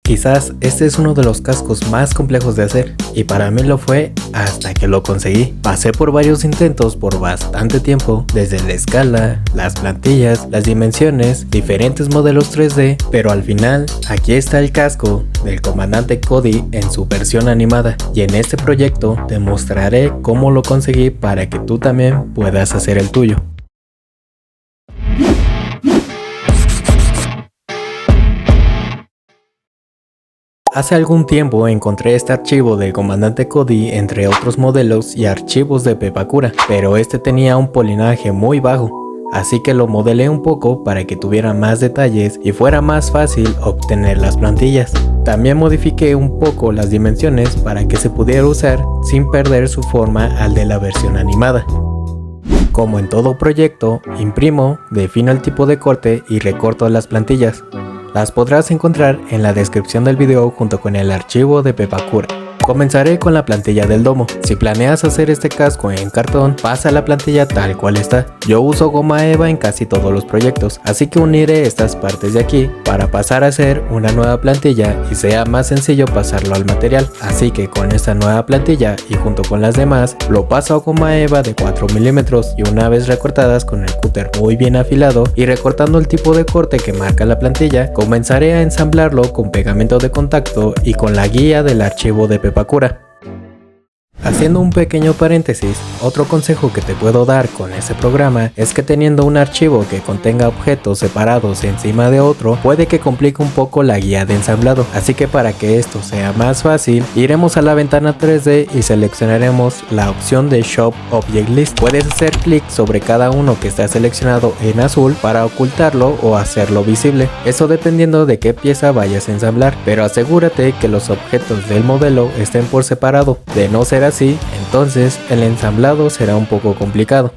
Quizás este es uno de los cascos más complejos de hacer, y para mí lo fue hasta que lo conseguí. Pasé por varios intentos por bastante tiempo, desde la escala, las plantillas, las dimensiones, diferentes modelos 3D, pero al final aquí está el casco del comandante Cody en su versión animada, y en este proyecto te mostraré cómo lo conseguí para que tú también puedas hacer el tuyo. Hace algún tiempo encontré este archivo del comandante Cody entre otros modelos y archivos de Pepakura, pero este tenía un polinaje muy bajo, así que lo modelé un poco para que tuviera más detalles y fuera más fácil obtener las plantillas. También modifiqué un poco las dimensiones para que se pudiera usar sin perder su forma al de la versión animada. Como en todo proyecto, imprimo, defino el tipo de corte y recorto las plantillas. Las podrás encontrar en la descripción del video junto con el archivo de Pepakura. Comenzaré con la plantilla del domo. Si planeas hacer este casco en cartón, pasa la plantilla tal cual está. Yo uso goma eva en casi todos los proyectos, así que uniré estas partes de aquí para pasar a hacer una nueva plantilla y sea más sencillo pasarlo al material. Así que con esta nueva plantilla y junto con las demás, lo paso a goma eva de 4 milímetros y una vez recortadas con el cúter muy bien afilado y recortando el tipo de corte que marca la plantilla, comenzaré a ensamblarlo con pegamento de contacto y con la guía del archivo de Pepakura. Haciendo un pequeño paréntesis, otro consejo que te puedo dar con este programa es que teniendo un archivo que contenga objetos separados encima de otro puede que complique un poco la guía de ensamblado, así que para que esto sea más fácil, iremos a la ventana 3D y seleccionaremos la opción de Shop Object List. Puedes hacer clic sobre cada uno que está seleccionado en azul para ocultarlo o hacerlo visible, eso dependiendo de qué pieza vayas a ensamblar, pero asegúrate que los objetos del modelo estén por separado. De no ser así, entonces el ensamblado será un poco complicado.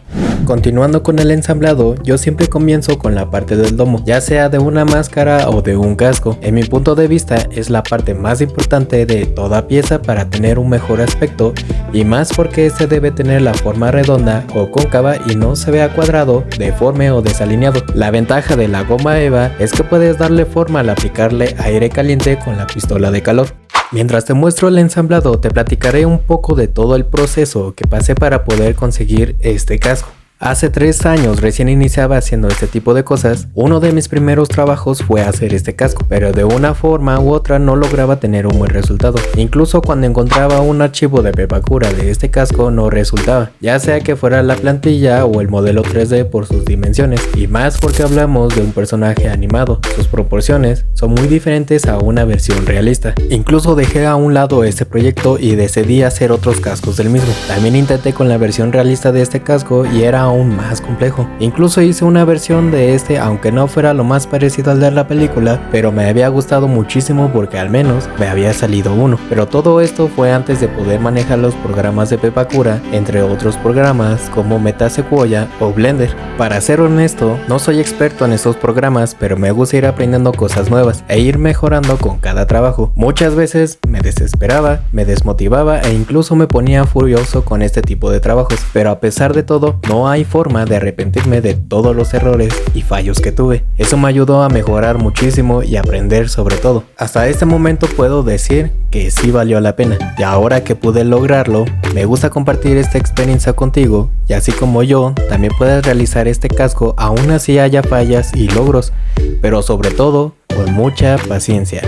Continuando con el ensamblado, yo siempre comienzo con la parte del domo, ya sea de una máscara o de un casco. En mi punto de vista es la parte más importante de toda pieza para tener un mejor aspecto, y más porque este debe tener la forma redonda o cóncava y no se vea cuadrado, deforme o desalineado. La ventaja de la goma eva es que puedes darle forma al aplicarle aire caliente con la pistola de calor. Mientras te muestro el ensamblado, te platicaré un poco de todo el proceso que pasé para poder conseguir este casco. Hace 3 años recién iniciaba haciendo este tipo de cosas. Uno de mis primeros trabajos fue hacer este casco, pero de una forma u otra no lograba tener un buen resultado. Incluso cuando encontraba un archivo de Pepakura de este casco no resultaba, ya sea que fuera la plantilla o el modelo 3D por sus dimensiones, y más porque hablamos de un personaje animado. Sus proporciones son muy diferentes a una versión realista. Incluso dejé a un lado este proyecto y decidí hacer otros cascos del mismo. También intenté con la versión realista de este casco y era aún más complejo. Incluso hice una versión de este, aunque no fuera lo más parecido al de la película, pero me había gustado muchísimo porque al menos me había salido uno. Pero todo esto fue antes de poder manejar los programas de Pepakura, entre otros programas como Metasequoia o Blender. Para ser honesto, no soy experto en estos programas, pero me gusta ir aprendiendo cosas nuevas e ir mejorando con cada trabajo. Muchas veces me desesperaba, me desmotivaba e incluso me ponía furioso con este tipo de trabajos, pero a pesar de todo, no hay forma de arrepentirme de todos los errores y fallos que tuve. Eso me ayudó a mejorar muchísimo y aprender sobre todo. Hasta este momento puedo decir que sí valió la pena, y ahora que pude lograrlo, me gusta compartir esta experiencia contigo, y así como yo, también puedes realizar este casco aún así haya fallas y logros, pero sobre todo con mucha paciencia.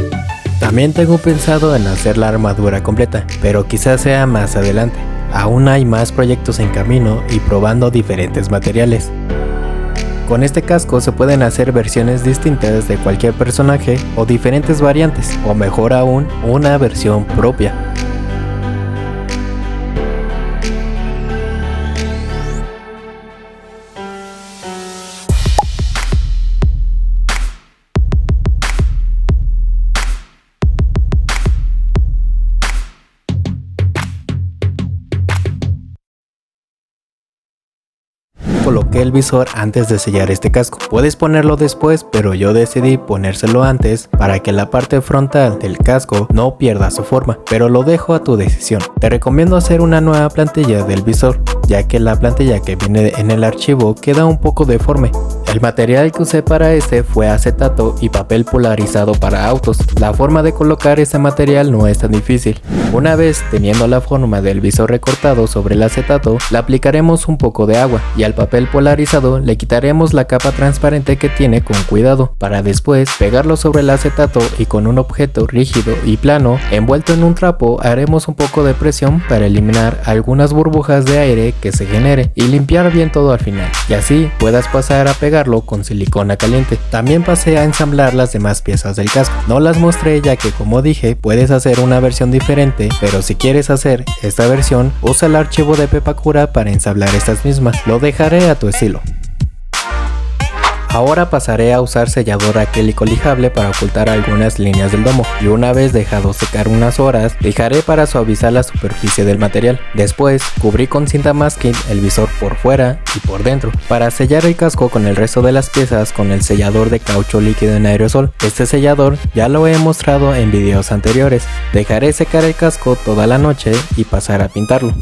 También tengo pensado en hacer la armadura completa, pero quizás sea más adelante. Aún hay más proyectos en camino y probando diferentes materiales. Con este casco se pueden hacer versiones distintas de cualquier personaje o diferentes variantes, o mejor aún, una versión propia. Coloqué el visor antes de sellar este casco. Puedes ponerlo después, pero yo decidí ponérselo antes para que la parte frontal del casco no pierda su forma, pero lo dejo a tu decisión. Te recomiendo hacer una nueva plantilla del visor. ya que la plantilla que viene en el archivo queda un poco deforme. El material que usé para este fue acetato y papel polarizado para autos. La forma de colocar este material no es tan difícil. Una vez teniendo la forma del visor recortado sobre el acetato, le aplicaremos un poco de agua y al papel polarizado le quitaremos la capa transparente que tiene con cuidado, para después pegarlo sobre el acetato y con un objeto rígido y plano envuelto en un trapo haremos un poco de presión para eliminar algunas burbujas de aire que se genere y limpiar bien todo al final, y así puedas pasar a pegarlo con silicona caliente. También pasé a ensamblar las demás piezas del casco. No las mostré ya que, como dije, puedes hacer una versión diferente, pero si quieres hacer esta versión, usa el archivo de Pepakura para ensamblar estas mismas. Lo dejaré a tu estilo. Ahora pasaré a usar sellador acrílico lijable para ocultar algunas líneas del domo, y una vez dejado secar unas horas, lijaré para suavizar la superficie del material. Después, cubrí con cinta masking el visor por fuera y por dentro, para sellar el casco con el resto de las piezas con el sellador de caucho líquido en aerosol. Este sellador ya lo he mostrado en videos anteriores. Dejaré secar el casco toda la noche y pasar a pintarlo.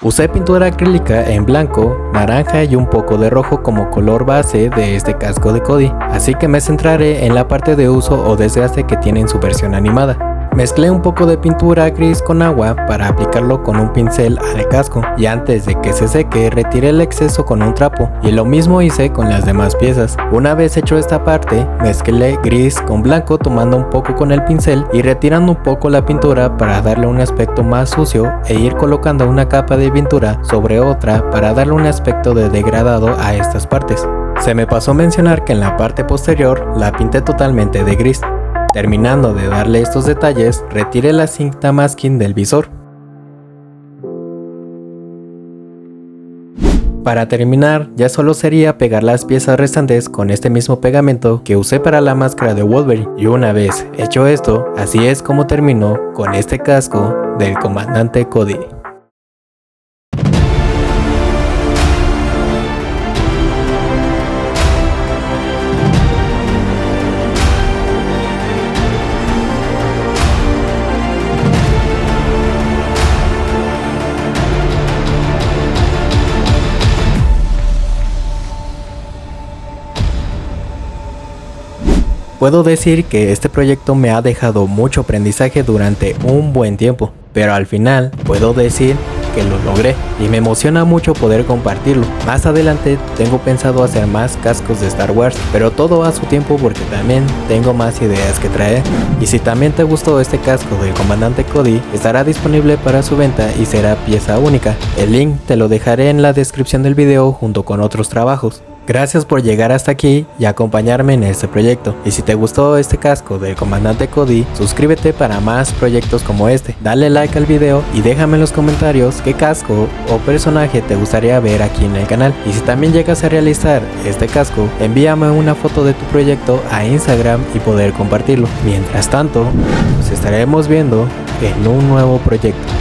Usé pintura acrílica en blanco, naranja y un poco de rojo como color base de este casco de Cody, así que me centraré en la parte de uso o desgaste que tiene en su versión animada. Mezclé un poco de pintura gris con agua para aplicarlo con un pincel al casco, y antes de que se seque retiré el exceso con un trapo, y lo mismo hice con las demás piezas. Una vez hecho esta parte, mezclé gris con blanco tomando un poco con el pincel y retirando un poco la pintura para darle un aspecto más sucio e ir colocando una capa de pintura sobre otra para darle un aspecto de degradado a estas partes. Se me pasó mencionar que en la parte posterior la pinté totalmente de gris. Terminando de darle estos detalles, retiré la cinta masking del visor. Para terminar, ya solo sería pegar las piezas restantes con este mismo pegamento que usé para la máscara de Wolverine. Y una vez hecho esto, así es como terminó con este casco del comandante Cody. Puedo decir que este proyecto me ha dejado mucho aprendizaje durante un buen tiempo, pero al final puedo decir que lo logré y me emociona mucho poder compartirlo. Más adelante tengo pensado hacer más cascos de Star Wars, pero todo a su tiempo porque también tengo más ideas que traer. Y si también te gustó este casco del comandante Cody, estará disponible para su venta y será pieza única. El link te lo dejaré en la descripción del video junto con otros trabajos. Gracias por llegar hasta aquí y acompañarme en este proyecto. Y si te gustó este casco del comandante Cody, suscríbete para más proyectos como este. Dale like al video y déjame en los comentarios qué casco o personaje te gustaría ver aquí en el canal. Y si también llegas a realizar este casco, envíame una foto de tu proyecto a Instagram y poder compartirlo. Mientras tanto, nos estaremos viendo en un nuevo proyecto.